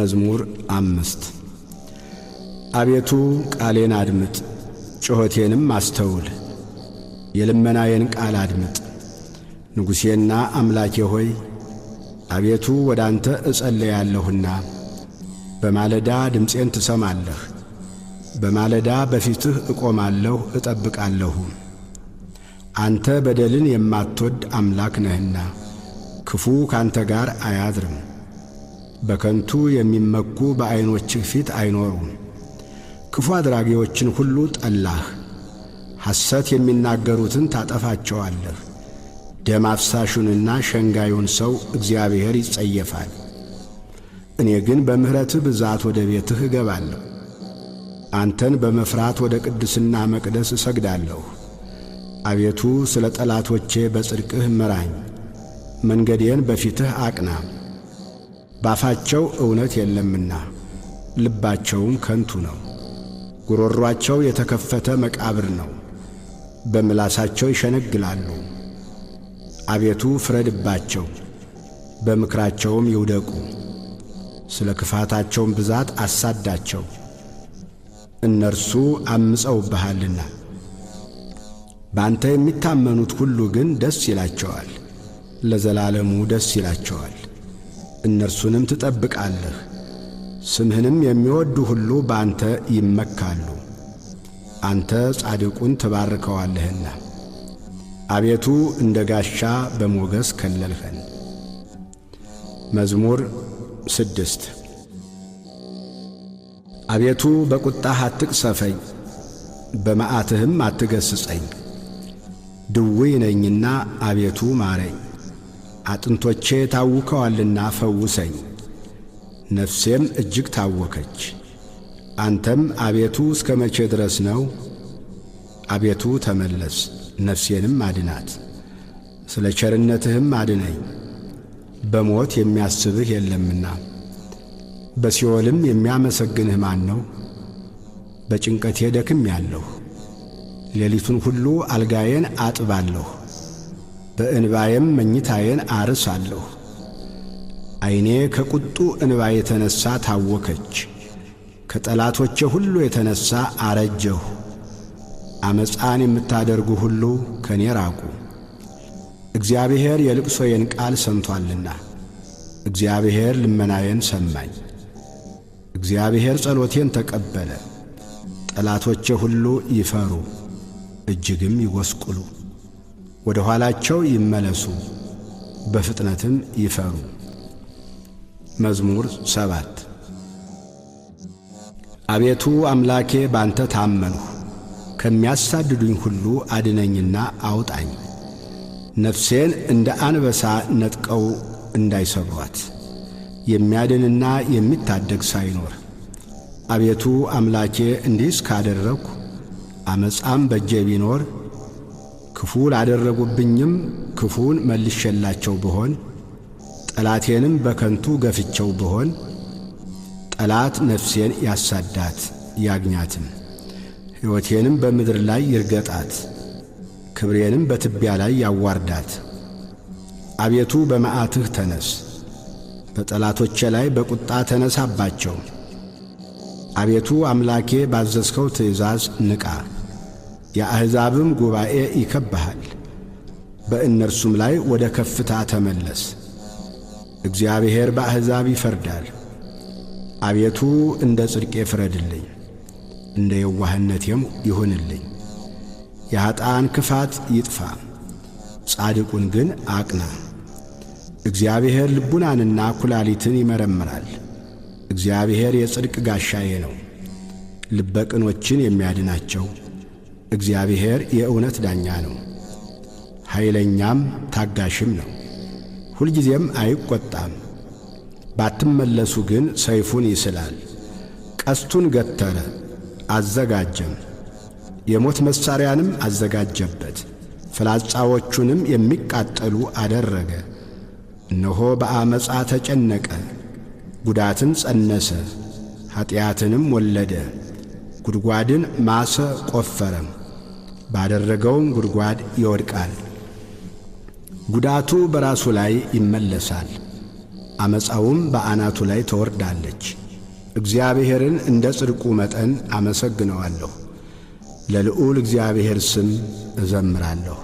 መዝሙር 5 አቤቱ ቃሌን አድምጥ፣ ጩኸቴንም አስተውል። የልመናዬን ቃል አድምጥ። ንጉሴና አምላኬ ሆይ አቤቱ ወደ አንተ እጸልያለሁና፣ በማለዳ ድምፄን ትሰማለህ። በማለዳ በፊትህ እቆማለሁ እጠብቃለሁ። አንተ በደልን የማትወድ አምላክ ነህና ክፉ ካንተ ጋር አያድርም። በከንቱ የሚመኩ በዐይኖችህ ፊት አይኖሩም። ክፉ አድራጊዎችን ሁሉ ጠላህ። ሐሰት የሚናገሩትን ታጠፋቸዋለህ። ደም አፍሳሹንና ሸንጋዩን ሰው እግዚአብሔር ይጸየፋል። እኔ ግን በምሕረትህ ብዛት ወደ ቤትህ እገባለሁ። አንተን በመፍራት ወደ ቅድስና መቅደስ እሰግዳለሁ። አቤቱ ስለ ጠላቶቼ በጽድቅህ ምራኝ፣ መንገዴን በፊትህ አቅና። ባፋቸው እውነት የለምና ልባቸውም ከንቱ ነው። ጉሮሮአቸው የተከፈተ መቃብር ነው፣ በምላሳቸው ይሸነግላሉ። አቤቱ ፍረድባቸው፣ በምክራቸውም ይውደቁ። ስለ ክፋታቸውም ብዛት አሳዳቸው፣ እነርሱ አምፀውብሃልና። በአንተ የሚታመኑት ሁሉ ግን ደስ ይላቸዋል፣ ለዘላለሙ ደስ ይላቸዋል። እነርሱንም ትጠብቃለህ። ስምህንም የሚወዱ ሁሉ በአንተ ይመካሉ። አንተ ጻድቁን ትባርከዋለህና። አቤቱ እንደ ጋሻ በሞገስ ከለልኸን። መዝሙር 6 አቤቱ በቁጣህ አትቅሰፈኝ፣ በመዓትህም አትገሥጸኝ። ድውይ ነኝና አቤቱ ማረኝ፣ አጥንቶቼ ታውከዋልና ፈውሰኝ። ነፍሴም እጅግ ታወከች። አንተም አቤቱ እስከ መቼ ድረስ ነው? አቤቱ ተመለስ፣ ነፍሴንም አድናት። ስለ ቸርነትህም አድነኝ፣ በሞት የሚያስብህ የለምና። በሲኦልም የሚያመሰግንህ ማን ነው? በጭንቀቴ ደክሜአለሁ፣ ሌሊቱን ሁሉ አልጋዬን አጥባለሁ፣ በእንባዬም መኝታዬን አርሳለሁ። ዐይኔ ከቁጡ እንባ የተነሣ ታወከች፣ ከጠላቶቼ ሁሉ የተነሣ አረጀሁ። ዓመፃን የምታደርጉ ሁሉ ከኔ ራቁ። እግዚአብሔር የልቅሶዬን ቃል ሰምቶአልና፣ እግዚአብሔር ልመናዬን ሰማኝ። እግዚአብሔር ጸሎቴን ተቀበለ። ጠላቶቼ ሁሉ ይፈሩ፣ እጅግም ይጐስቁሉ። ወደ ኋላቸው ይመለሱ፣ በፍጥነትም ይፈሩ። መዝሙር 7 አቤቱ አምላኬ ባንተ ታመንሁ፣ ከሚያሳድዱኝ ሁሉ አድነኝና አውጣኝ። ነፍሴን እንደ አንበሳ ነጥቀው እንዳይሰብሯት፣ የሚያድንና የሚታደግ ሳይኖር። አቤቱ አምላኬ እንዲህስ ካደረግሁ፣ ዓመፃም በእጄ ቢኖር፣ ክፉ ላደረጉብኝም ክፉን መልሼላቸው ብሆን፣ ጠላቴንም በከንቱ ገፍቸው ብሆን፣ ጠላት ነፍሴን ያሳዳት ያግኛትም፣ ሕይወቴንም በምድር ላይ ይርገጣት፣ ክብሬንም በትቢያ ላይ ያዋርዳት። አቤቱ በመዓትህ ተነስ፣ በጠላቶቼ ላይ በቁጣ ተነሳባቸው። አቤቱ አምላኬ ባዘዝከው ትእዛዝ ንቃ። የአሕዛብም ጉባኤ ይከብብሃል፣ በእነርሱም ላይ ወደ ከፍታ ተመለስ። እግዚአብሔር በአሕዛብ ይፈርዳል። አቤቱ እንደ ጽድቄ ፍረድልኝ፣ እንደ የዋህነቴም ይሁንልኝ። የኀጥኣን ክፋት ይጥፋ፣ ጻድቁን ግን አቅና። እግዚአብሔር ልቡናንና ኩላሊትን ይመረምራል። እግዚአብሔር የጽድቅ ጋሻዬ ነው፣ ልበ ቅኖችን የሚያድናቸው። እግዚአብሔር የእውነት ዳኛ ነው፣ ኃይለኛም ታጋሽም ነው። ሁልጊዜም አይቈጣም። ባትመለሱ ግን ሰይፉን ይስላል፣ ቀስቱን ገተረ አዘጋጀም፣ የሞት መሣሪያንም አዘጋጀበት፣ ፍላጻዎቹንም የሚቃጠሉ አደረገ። እነሆ በአመፃ ተጨነቀ፣ ጉዳትን ጸነሰ፣ ኀጢአትንም ወለደ። ጉድጓድን ማሰ ቈፈረም፣ ባደረገውም ጉድጓድ ይወድቃል። ጉዳቱ በራሱ ላይ ይመለሳል፣ ዓመፃውም በአናቱ ላይ ትወርዳለች። እግዚአብሔርን እንደ ጽድቁ መጠን አመሰግነዋለሁ፣ ለልዑል እግዚአብሔር ስም እዘምራለሁ።